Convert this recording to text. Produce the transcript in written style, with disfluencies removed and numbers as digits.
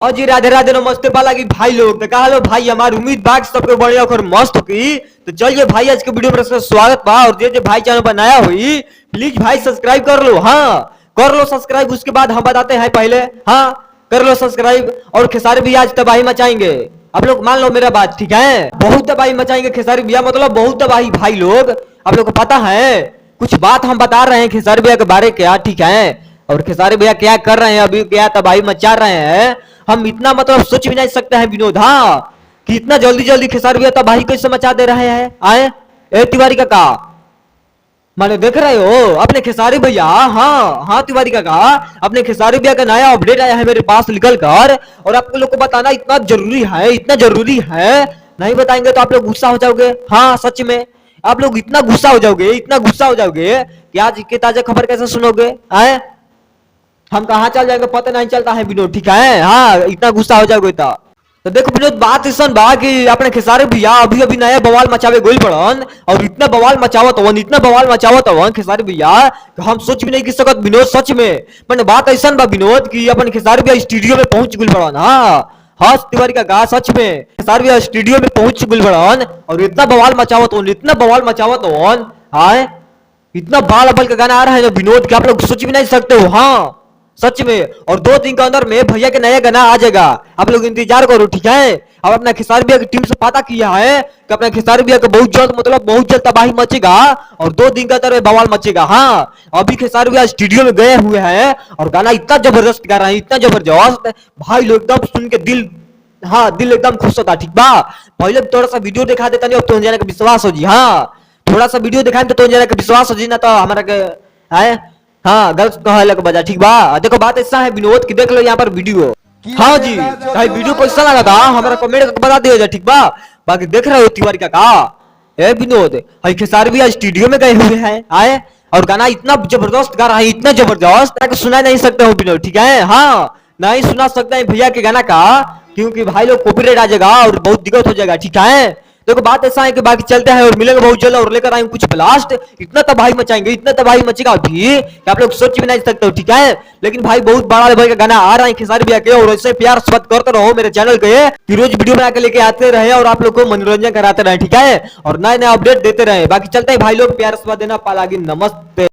और जी राधे राधे नमस्ते बाला की भाई लोग तो कहा लो भाई हमारी उम्मीद बाग सबके बढ़िया और मस्त होगी। तो चलिए भाई आज के वीडियो में स्वागत बा और जो भाई चैनल बनाया हुई प्लीज भाई सब्सक्राइब कर लो। हाँ कर लो सब्सक्राइब, उसके बाद हम बताते हैं पहले। हाँ कर लो सब्सक्राइब। और खेसारी भी आज तबाही मचाएंगे, आप लोग मान लो मेरा बात, ठीक है। बहुत तबाही मचाएंगे खेसारी भैया, मतलब बहुत तबाही भाई लोग। आप लोग को पता है कुछ बात हम बता रहे हैं खेसारी भैया के बारे क्या, ठीक है। और खेसारी भैया क्या कर रहे हैं अभी, क्या तबाही मचा रहे हैं, हम इतना मतलब सोच भी नहीं सकते हैं विनोद। हाँ कि इतना जल्दी जल्दी खेसारी भैया तबाही कैसे मचा दे रहे हैं। आए ए तिवारी काका, माने देख रहे हो अपने खेसारी भैया। हाँ हाँ तिवारी काका, अपने खेसारी भैया का नया अपडेट आया है मेरे पास निकल कर, और आपको लोग को बताना इतना जरूरी है, इतना जरूरी है। नहीं बताएंगे तो आप लोग गुस्सा हो जाओगे। हाँ सच में आप लोग इतना गुस्सा हो जाओगे, इतना गुस्सा हो जाओगे कि आज की ताजा खबर कैसे सुनोगे। आए हम कहाँ चल जाएंगे पता नहीं चलता है विनोद, ठीक है। हाँ इतना गुस्सा हो जाओगे तो देखो विनोद बात ऐसा बा कि अपने खेसारी भैया अभी अभी नया बवाल मचावे गोल पड़न, और इतना बवाल मचावत हवन, इतना बवाल मचावत हवन खेसारी भैया कि हम सोच भी नहीं की सकत विनोद सच में। पर बात ऐसा बा विनोद कि अपन खेसारी भैया स्टूडियो में पहुंच गुल पड़न। हाँ हाँ तिवारी का गा सच में खेसारी भैया स्टूडियो में पहुंच गुल पड़न और इतना बवाल मचावत हवन, इतना बवाल मचावत हवन। हाँ इतना बाल अबल का गाना आ रहा है ना विनोद कि आप लोग सोच भी नहीं सकते हो। हाँ सच में, और 2 दिन के अंदर में भैया के नया गाना आ जाएगा, आप लोग इंतजार करो, ठीक है। अब अपना खेसारी भैया की टीम से पता किया है कि अपना खेसारी भैया का बहुत जल्द मतलब बहुत जल्द तबाही मचेगा और 2 दिन के अंदर में बवाल मचेगा। हाँ अभी खेसारी भैया स्टूडियो में गए हुए हैं और गाना इतना जबरदस्त गा रहे हैं, इतना जबरदस्त भाई लोग एकदम सुन के दिल, हाँ दिल एकदम खुश होता, ठीक बा। पहले थोड़ा सा वीडियो दिखा देता नहीं, अब तो जाने का विश्वास हो जी। हाँ थोड़ा सा वीडियो दिखाए तो जाने का विश्वास हो जी, ना तो हमारा के है। हाँ गलत कहा लग बजा, ठीक बा। देखो बात ऐसा है विनोद की देख लो यहाँ पर वीडियो। हाँ जी भाई वीडियो को ऐसा लगा था हमारा कमेंट करके बता दिया, ठीक बा। बाकी देख रहे हो तिवारी का ए विनोद भाई खेसारी भी स्टूडियो में गए हुए हैं। आए और गाना इतना जबरदस्त गा रहा है, इतना जबरदस्त सुना नहीं सकते हो विनोद, ठीक है। हाँ नहीं सुना सकते हैं भैया के गाना का, क्योंकि भाई लोग कॉपीराइट आ जाएगा और बहुत दिक्कत हो जाएगा, ठीक है। देखो बात ऐसा है कि बाकी चलते हैं और मिलेंगे बहुत जल्द और लेकर आएंगे कुछ ब्लास्ट। इतना तबाही मचाएंगे, इतना तबाही मचेगा अभी कि आप लोग सोच भी नहीं सकते हो, ठीक है। लेकिन भाई बहुत बड़ा भाई का गाना आ रहा है खेसारी भैया के, और ऐसे प्यार स्वागत करते रहो मेरे चैनल के कि रोज वीडियो बना के लेके आते रहे और आप लोग को मनोरंजन कराते रहे, ठीक है। और नए नए अपडेट देते रहे। बाकी चलते हैं भाई लोग, प्यार स्वागत देना पालागी, नमस्ते।